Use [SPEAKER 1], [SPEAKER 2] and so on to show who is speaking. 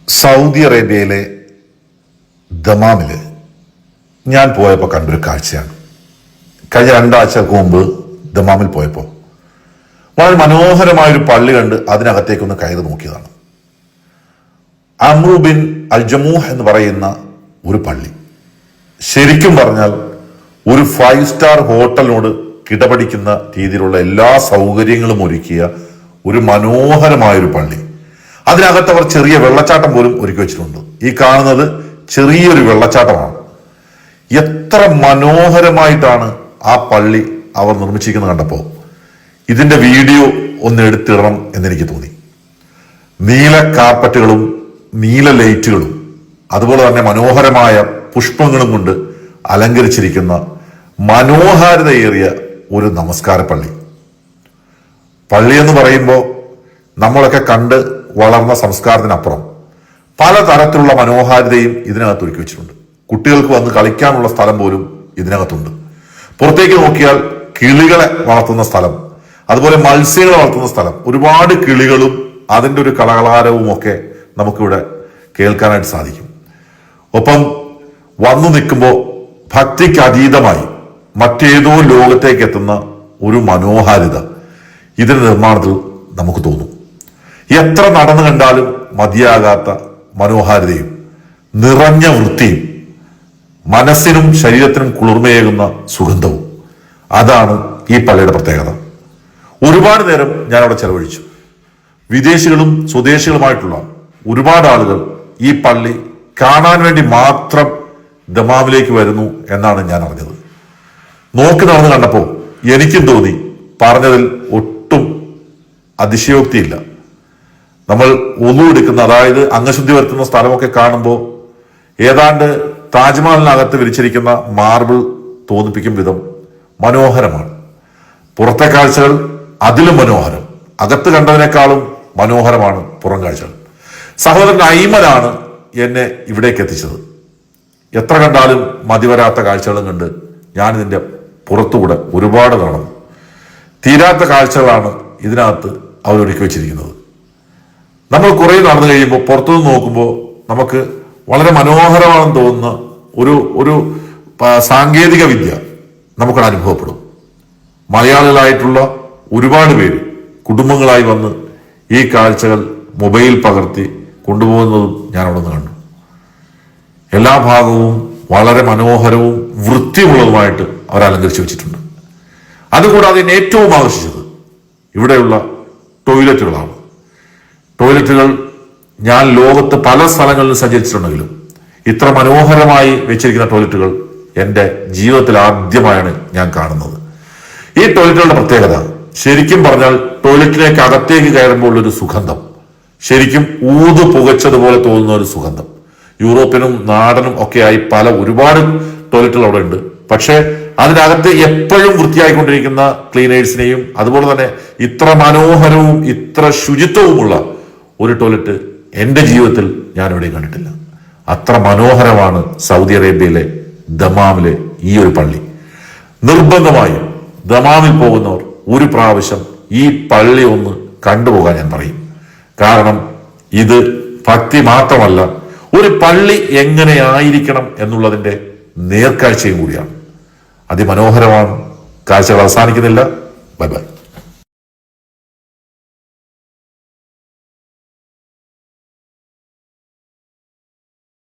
[SPEAKER 1] Saudi അറേബ്യയിലെ ദമാമില് ഞാൻ പോയപ്പോൾ കണ്ടൊരു കാഴ്ചയാണ്. കഴിഞ്ഞ 2 ആഴ്ചകൾക്ക് മുമ്പ് ദമാമിൽ പോയപ്പോൾ വളരെ മനോഹരമായൊരു പള്ളി കണ്ട് അതിനകത്തേക്കൊന്ന് കയറി നോക്കിയതാണ്. അമ്രു ബിൻ അൽ ജമൂഹ് എന്ന് പറയുന്ന ഒരു പള്ളി. ശരിക്കും പറഞ്ഞാൽ ഒരു 5 സ്റ്റാർ ഹോട്ടലിനോട് കിടപിടിക്കുന്ന രീതിയിലുള്ള എല്ലാ സൗകര്യങ്ങളും ഒരുക്കിയ ഒരു മനോഹരമായൊരു പള്ളി. അതിനകത്ത് അവർ ചെറിയ വെള്ളച്ചാട്ടം പോലും ഒരുക്കി വെച്ചിട്ടുണ്ട്. ഈ കാണുന്നത് ചെറിയൊരു വെള്ളച്ചാട്ടമാണ്. എത്ര മനോഹരമായിട്ടാണ് ആ പള്ളി അവർ നിർമ്മിച്ചിരിക്കുന്നത് കണ്ടപ്പോൾ ഇതിന്റെ വീഡിയോ ഒന്ന് എടുത്തിടണം എന്നെനിക്ക് തോന്നി. നീല കാർപ്പറ്റുകളും നീല ലൈറ്റുകളും അതുപോലെ തന്നെ മനോഹരമായ പുഷ്പങ്ങളും കൊണ്ട് അലങ്കരിച്ചിരിക്കുന്ന മനോഹാരിതയേറിയ ഒരു നമസ്കാര പള്ളി. പള്ളി എന്ന് പറയുമ്പോൾ നമ്മളൊക്കെ കണ്ട് വളർന്ന സംസ്കാരത്തിനപ്പുറം പലതരത്തിലുള്ള മനോഹാരിതയും ഇതിനകത്ത് ഒരുക്കി വെച്ചിട്ടുണ്ട്. കുട്ടികൾക്ക് വന്ന് കളിക്കാനുള്ള സ്ഥലം പോലും ഇതിനകത്തുണ്ട്. പുറത്തേക്ക് നോക്കിയാൽ കിളികളെ വളർത്തുന്ന സ്ഥലം, അതുപോലെ മത്സ്യങ്ങളെ വളർത്തുന്ന സ്ഥലം, ഒരുപാട് കിളികളും അതിൻ്റെ ഒരു കളകളാരവും ഒക്കെ നമുക്കിവിടെ കേൾക്കാനായിട്ട് സാധിക്കും. ഒപ്പം വന്നു നിൽക്കുമ്പോൾ ഭക്തിക്ക് അതീതമായി മറ്റേതോ ലോകത്തേക്ക് എത്തുന്ന ഒരു മനോഹാരിത ഇതിന്റെ നിർമ്മാണത്തിൽ നമുക്ക് തോന്നും. എത്ര നടന്നു കണ്ടാലും മതിയാകാത്ത മനോഹാരിതയും നിറഞ്ഞ വൃത്തിയും മനസ്സിനും ശരീരത്തിനും കുളിർമയേകുന്ന സുഗന്ധവും, അതാണ് ഈ പള്ളിയുടെ പ്രത്യേകത. ഒരുപാട് നേരം ഞാൻ അവിടെ ചെലവഴിച്ചു. വിദേശികളും സ്വദേശികളുമായിട്ടുള്ള ഒരുപാട് ആളുകൾ ഈ പള്ളി കാണാൻ വേണ്ടി മാത്രം ദമാമിലേക്ക് വരുന്നു എന്നാണ് ഞാൻ അറിഞ്ഞത്. നോക്കി നടന്ന് കണ്ടപ്പോൾ എനിക്കും തോന്നി പറഞ്ഞതിൽ ഒട്ടും അതിശയോക്തിയില്ല. നമ്മൾ ഒന്നു എടുക്കുന്ന, അതായത് അംഗശുദ്ധി വരുത്തുന്ന സ്ഥലമൊക്കെ കാണുമ്പോൾ ഏതാണ്ട് താജ്മഹലിനകത്ത് വിരിച്ചിരിക്കുന്ന മാർബിൾ തോന്നിപ്പിക്കും വിധം മനോഹരമാണ്. പുറത്തെ കാഴ്ചകൾ അതിലും മനോഹരം, അകത്ത് കണ്ടതിനേക്കാളും മനോഹരമാണ് പുറം കാഴ്ചകൾ. സഹോദരൻ ഐമനാണ് എന്നെ ഇവിടേക്ക് എത്തിച്ചത്. എത്ര കണ്ടാലും മതിവരാത്ത കാഴ്ചകളും കണ്ട് ഞാനിതിൻ്റെ പുറത്തുകൂടെ ഒരുപാട് നടന്നു. തീരാത്ത കാഴ്ചകളാണ് ഇതിനകത്ത് അവരൊരുക്കി വെച്ചിരിക്കുന്നത്. നമ്മൾ കുറേ നടന്നു കഴിയുമ്പോൾ പുറത്തുനിന്ന് നോക്കുമ്പോൾ നമുക്ക് വളരെ മനോഹരമാണെന്ന് തോന്നുന്ന ഒരു സാങ്കേതിക വിദ്യ നമുക്കത് അനുഭവപ്പെടും. മലയാളികളായിട്ടുള്ള ഒരുപാട് പേര് കുടുംബങ്ങളായി വന്ന് ഈ കാഴ്ചകൾ മൊബൈൽ പകർത്തി കൊണ്ടുപോകുന്നതും ഞാൻ അവിടെ നിന്ന് കണ്ടു. എല്ലാ ഭാഗവും വളരെ മനോഹരവും വൃത്തിയുള്ളതുമായിട്ട് അവർ അലങ്കരിച്ചു വെച്ചിട്ടുണ്ട്. അതുകൂടാതെ എന്നെ ഏറ്റവും ആകർഷിച്ചത് ഇവിടെയുള്ള ടോയ്ലറ്റുകളാണ്. ടോയ്ലറ്റുകൾ ഞാൻ ലോകത്ത് പല സ്ഥലങ്ങളിലും സഞ്ചരിച്ചിട്ടുണ്ടെങ്കിലും ഇത്ര മനോഹരമായി വെച്ചിരിക്കുന്ന ടോയ്ലറ്റുകൾ എൻ്റെ ജീവിതത്തിൽ ആദ്യമായാണ് ഞാൻ കാണുന്നത്. ഈ ടോയ്ലറ്റുകളുടെ പ്രത്യേകത, ശരിക്കും പറഞ്ഞാൽ ടോയ്ലറ്റിലേക്ക് അകത്തേക്ക് കയറുമ്പോൾ ഒരു സുഗന്ധം, ശരിക്കും ഊത് പുകച്ചതുപോലെ തോന്നുന്ന ഒരു സുഗന്ധം. യൂറോപ്പിനും നാടനും ഒക്കെയായി ഒരുപാട് ടോയ്ലറ്റുകൾ അവിടെ ഉണ്ട്. പക്ഷേ അതിനകത്ത് എപ്പോഴും വൃത്തിയായിക്കൊണ്ടിരിക്കുന്ന ക്ലീനേഴ്സിനെയും അതുപോലെ തന്നെ ഇത്ര മനോഹരവും ഇത്ര ശുചിത്വവുമുള്ള ഒരു ടോയ്ലറ്റ് എൻ്റെ ജീവിതത്തിൽ ഞാൻ എവിടെയും കണ്ടിട്ടില്ല. അത്ര മനോഹരമാണ് സൗദി അറേബ്യയിലെ ദമാമിലെ ഈ ഒരു പള്ളി. നിർബന്ധമായും ദമാമിൽ പോകുന്നവർ ഒരു പ്രാവശ്യം ഈ പള്ളി ഒന്ന് കണ്ടുപോകാൻ ഞാൻ പറയും. കാരണം ഇത് ഭക്തി മാത്രമല്ല, ഒരു പള്ളി എങ്ങനെയായിരിക്കണം എന്നുള്ളതിന്റെ നേർക്കാഴ്ചയും കൂടിയാണ്. അതിമനോഹരമാണ്. കാഴ്ചകൾ അവസാനിക്കുന്നില്ല. Bye bye.